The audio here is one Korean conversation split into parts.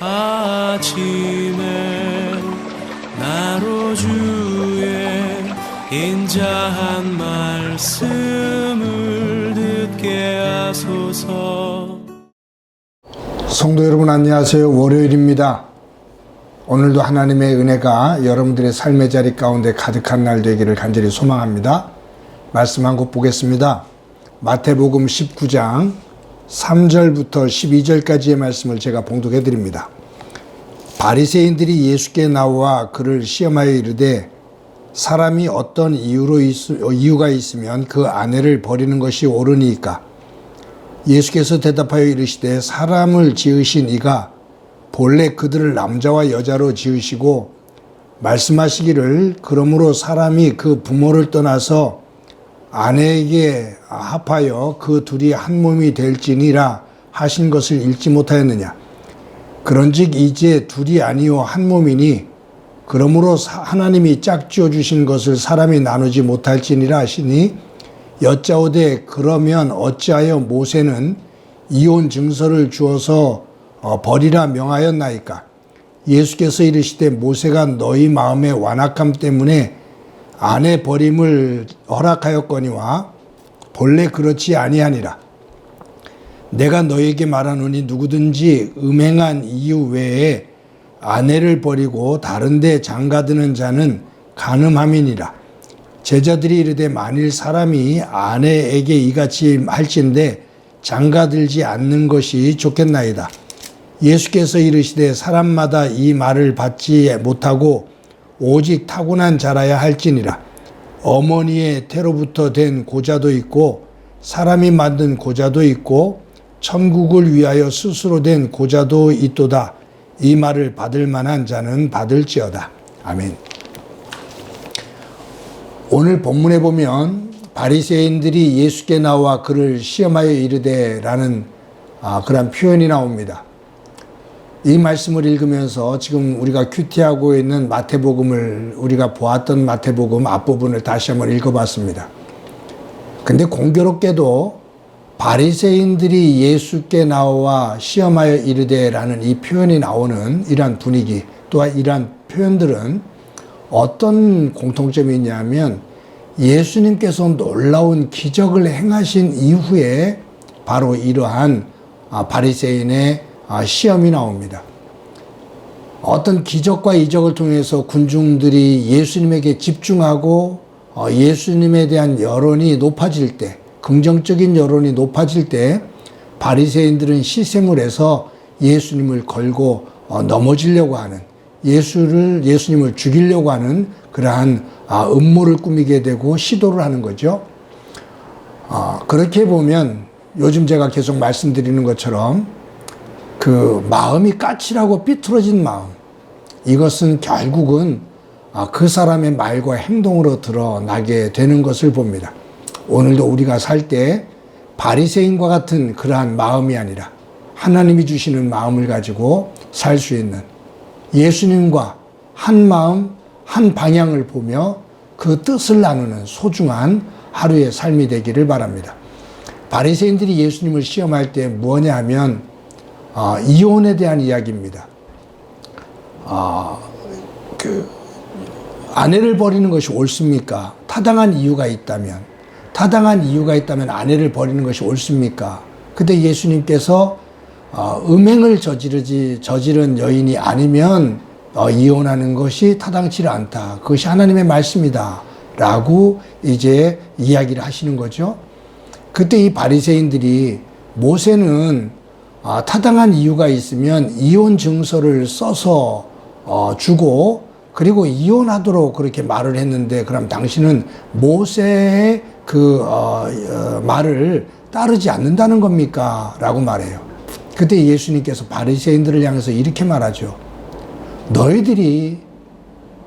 아침에 나로 주의 인자한 말씀을 듣게 하소서. 성도 여러분 안녕하세요. 월요일입니다. 오늘도 하나님의 은혜가 여러분들의 삶의 자리 가운데 가득한 날 되기를 간절히 소망합니다. 말씀 한 곳 보겠습니다. 마태복음 19장 3절부터 12절까지의 말씀을 제가 봉독해 드립니다. 바리새인들이 예수께 나와 그를 시험하여 이르되 사람이 어떤 이유가 있으면 그 아내를 버리는 것이 옳으니까? 예수께서 대답하여 이르시되 사람을 지으신 이가 본래 그들을 남자와 여자로 지으시고 말씀하시기를 그러므로 사람이 그 부모를 떠나서 아내에게 합하여 그 둘이 한 몸이 될지니라 하신 것을 읽지 못하였느냐. 그런즉 이제 둘이 아니요 한 몸이니 그러므로 하나님이 짝지어 주신 것을 사람이 나누지 못할지니라 하시니 여짜오되 그러면 어찌하여 모세는 이혼 증서를 주어서 버리라 명하였나이까? 예수께서 이르시되 모세가 너희 마음의 완악함 때문에 아내 버림을 허락하였거니와 본래 그렇지 아니하니라. 내가 너희에게 말하노니 누구든지 음행한 이유 외에 아내를 버리고 다른 데 장가드는 자는 간음함이니라. 제자들이 이르되 만일 사람이 아내에게 이같이 할진대 장가들지 않는 것이 좋겠나이다. 예수께서 이르시되 사람마다 이 말을 받지 못하고 오직 타고난 자라야 할지니라. 어머니의 태로부터 된 고자도 있고 사람이 만든 고자도 있고 천국을 위하여 스스로 된 고자도 있도다. 이 말을 받을 만한 자는 받을지어다. 아멘. 오늘 본문에 보면 바리새인들이 예수께 나와 그를 시험하여 이르되 라는 그런 표현이 나옵니다. 이 말씀을 읽으면서 지금 우리가 큐티하고 있는 마태복음을 우리가 보았던 마태복음 앞부분을 다시 한번 읽어봤습니다. 근데 공교롭게도 바리새인들이 예수께 나와 시험하여 이르되 라는 이 표현이 나오는 이러한 분위기 또한 이러한 표현들은 어떤 공통점이 있냐면 예수님께서 놀라운 기적을 행하신 이후에 바로 이러한 바리새인의 시험이 나옵니다. 어떤 기적과 이적을 통해서 군중들이 예수님에게 집중하고 예수님에 대한 여론이 높아질 때, 긍정적인 여론이 높아질 때 바리새인들은 시샘을 해서 예수님을 걸고 넘어지려고 하는, 예수님을 죽이려고 하는 그러한 음모를 꾸미게 되고 시도를 하는 거죠. 그렇게 보면 요즘 제가 계속 말씀드리는 것처럼 그 마음이 까칠하고 삐뚤어진 마음, 이것은 결국은 그 사람의 말과 행동으로 드러나게 되는 것을 봅니다. 오늘도 우리가 살 때 바리새인과 같은 그러한 마음이 아니라 하나님이 주시는 마음을 가지고 살 수 있는 예수님과 한 마음, 한 방향을 보며 그 뜻을 나누는 소중한 하루의 삶이 되기를 바랍니다. 바리새인들이 예수님을 시험할 때 뭐냐 하면 이혼에 대한 이야기입니다. 아내를 버리는 것이 옳습니까? 타당한 이유가 있다면 아내를 버리는 것이 옳습니까? 근데 예수님께서 음행을 저지른 여인이 아니면 이혼하는 것이 타당치 않다. 그것이 하나님의 말씀이다. 라고 이제 이야기를 하시는 거죠. 그때 이 바리새인들이 모세는 타당한 이유가 있으면 이혼 증서를 써서 주고 그리고 이혼하도록 그렇게 말을 했는데 그럼 당신은 모세의 말을 따르지 않는다는 겁니까? 라고 말해요. 그때 예수님께서 바리새인들을 향해서 이렇게 말하죠. 너희들이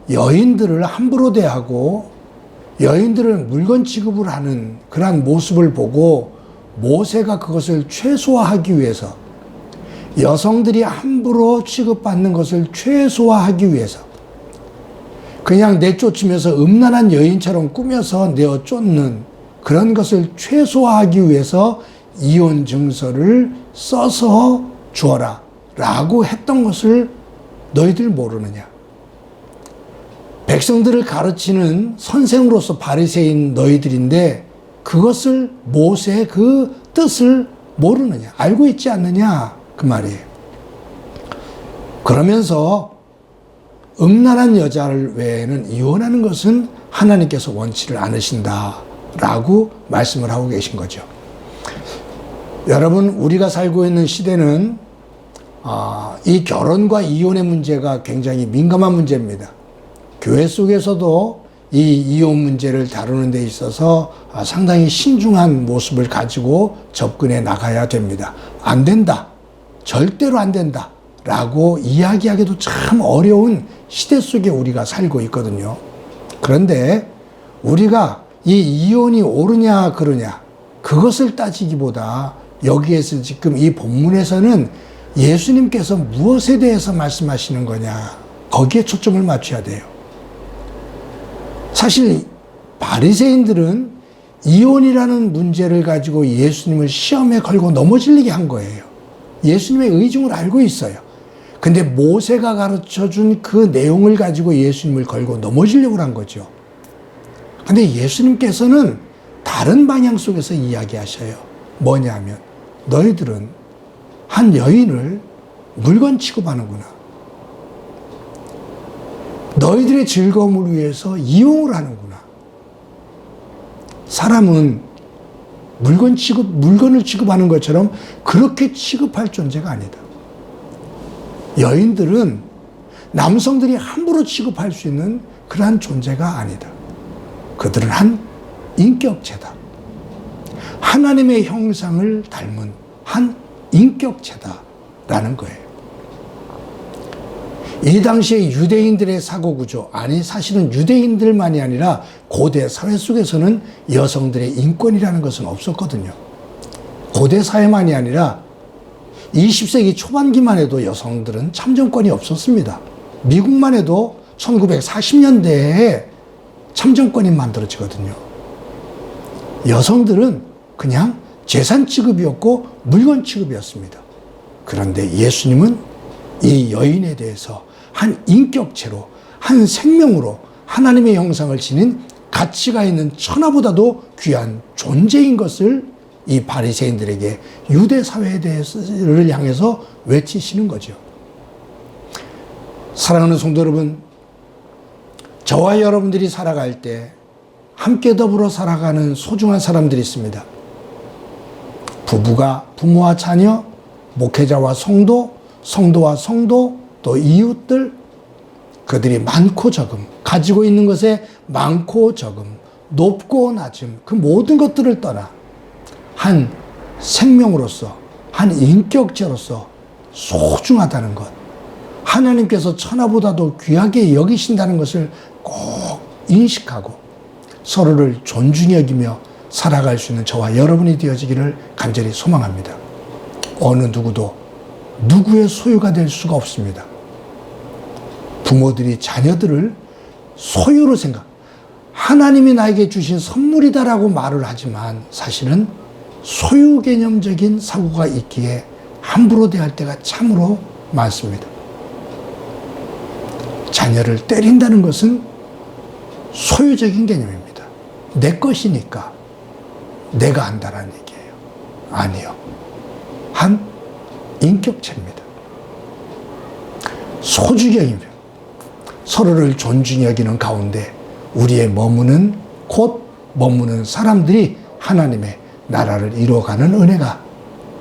여인들을 함부로 대하고 여인들을 물건 취급을 하는 그러한 모습을 보고 모세가 그것을 최소화하기 위해서 여성들이 함부로 취급받는 것을 최소화하기 위해서 그냥 내쫓으면서 음란한 여인처럼 꾸며서 내어 쫓는 그런 것을 최소화하기 위해서 이혼 증서를 써서 주어라 라고 했던 것을 너희들 모르느냐. 백성들을 가르치는 선생으로서 바리새인 너희들인데 그것을 모세의 그 뜻을 모르느냐, 알고 있지 않느냐, 그 말이에요. 그러면서 음란한 여자를 외에는 이혼하는 것은 하나님께서 원치를 않으신다라고 말씀을 하고 계신 거죠. 여러분, 우리가 살고 있는 시대는 이 결혼과 이혼의 문제가 굉장히 민감한 문제입니다. 교회 속에서도 이 이혼 문제를 다루는 데 있어서 상당히 신중한 모습을 가지고 접근해 나가야 됩니다. 안 된다. 절대로 안 된다. 라고 이야기하기도 참 어려운 시대 속에 우리가 살고 있거든요. 그런데 우리가 이 이혼이 옳으냐 그르냐 그것을 따지기보다 여기에서 지금 이 본문에서는 예수님께서 무엇에 대해서 말씀하시는 거냐 거기에 초점을 맞춰야 돼요. 사실 바리새인들은 이혼이라는 문제를 가지고 예수님을 시험에 걸고 넘어질리게 한 거예요. 예수님의 의중을 알고 있어요. 근데 모세가 가르쳐준 그 내용을 가지고 예수님을 걸고 넘어지려고 한 거죠. 근데 예수님께서는 다른 방향 속에서 이야기하셔요. 뭐냐면 너희들은 한 여인을 물건 취급하는구나. 너희들의 즐거움을 위해서 이용을 하는구나. 사람은 물건을 취급하는 것처럼 그렇게 취급할 존재가 아니다. 여인들은 남성들이 함부로 취급할 수 있는 그러한 존재가 아니다. 그들은 한 인격체다. 하나님의 형상을 닮은 한 인격체다라는 거예요. 이 당시에 유대인들의 사고구조, 아니 사실은 유대인들만이 아니라 고대 사회 속에서는 여성들의 인권이라는 것은 없었거든요. 고대 사회만이 아니라 20세기 초반기만 해도 여성들은 참정권이 없었습니다. 미국만 해도 1940년대에 참정권이 만들어지거든요. 여성들은 그냥 재산 취급이었고 물건 취급이었습니다. 그런데 예수님은 이 여인에 대해서 한 인격체로, 한 생명으로 하나님의 형상을 지닌 가치가 있는 천하보다도 귀한 존재인 것을 이 바리새인들에게 유대 사회에 대해서를 향해서 외치시는 거죠. 사랑하는 성도 여러분, 저와 여러분들이 살아갈 때 함께 더불어 살아가는 소중한 사람들이 있습니다. 부부가 부모와 자녀, 목회자와 성도, 성도와 성도, 또 이웃들, 그들이 많고 적음, 가지고 있는 것에 많고 적음, 높고 낮음, 그 모든 것들을 떠나 한 생명으로서, 한 인격체로서 소중하다는 것, 하나님께서 천하보다도 귀하게 여기신다는 것을 꼭 인식하고 서로를 존중히 여기며 살아갈 수 있는 저와 여러분이 되어지기를 간절히 소망합니다. 어느 누구도 누구의 소유가 될 수가 없습니다. 부모들이 자녀들을 소유로 하나님이 나에게 주신 선물이다라고 말을 하지만 사실은 소유 개념적인 사고가 있기에 함부로 대할 때가 참으로 많습니다. 자녀를 때린다는 것은 소유적인 개념입니다. 내 것이니까 내가 한다는 얘기예요. 아니요. 한 인격체입니다. 소주경이며 서로를 존중히 여기는 가운데 우리의 머무는 사람들이 하나님의 나라를 이루어가는 은혜가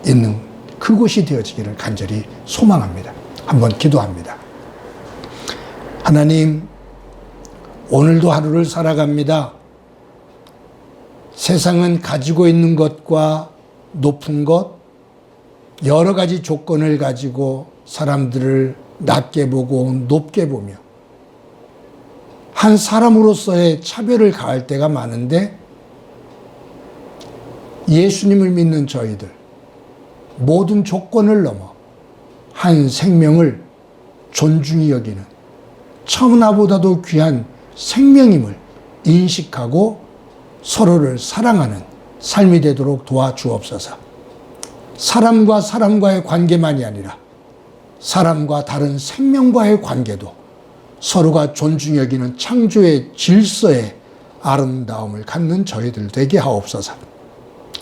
있는 그곳이 되어지기를 간절히 소망합니다. 한번 기도합니다. 하나님, 오늘도 하루를 살아갑니다. 세상은 가지고 있는 것과 높은 것, 여러 가지 조건을 가지고 사람들을 낮게 보고 높게 보며 한 사람으로서의 차별을 가할 때가 많은데 예수님을 믿는 저희들, 모든 조건을 넘어 한 생명을 존중히 여기는 천하보다도 귀한 생명임을 인식하고 서로를 사랑하는 삶이 되도록 도와주옵소서. 사람과 사람과의 관계만이 아니라 사람과 다른 생명과의 관계도 서로가 존중 여기는 창조의 질서에 아름다움을 갖는 저희들 되게 하옵소서.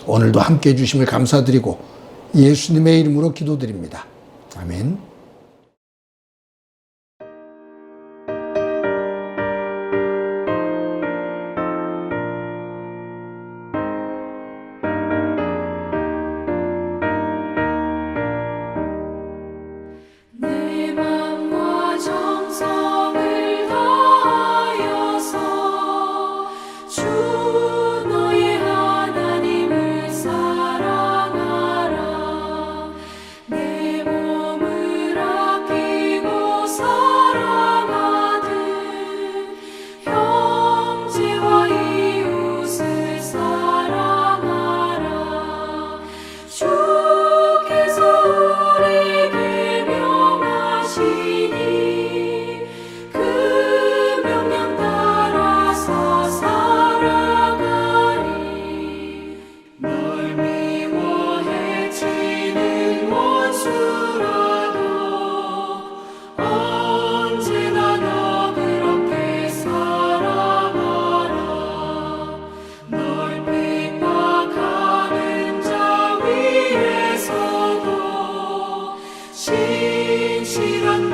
오늘도 함께 해주심을 감사드리고 예수님의 이름으로 기도드립니다. 아멘. 내 맘과 정성을 다하여서 주 너의 하나님을 사랑하라. 내 몸을 아끼고 사랑하듯 형제와 이웃을 사랑하라. 주께서 우리에게 명하시니 그 명령 따라서 살아가리. 널 미워 해치는 원수라도 언제나 너 그렇게 사랑하라. 널 핍박하는 자 위에서도 신실한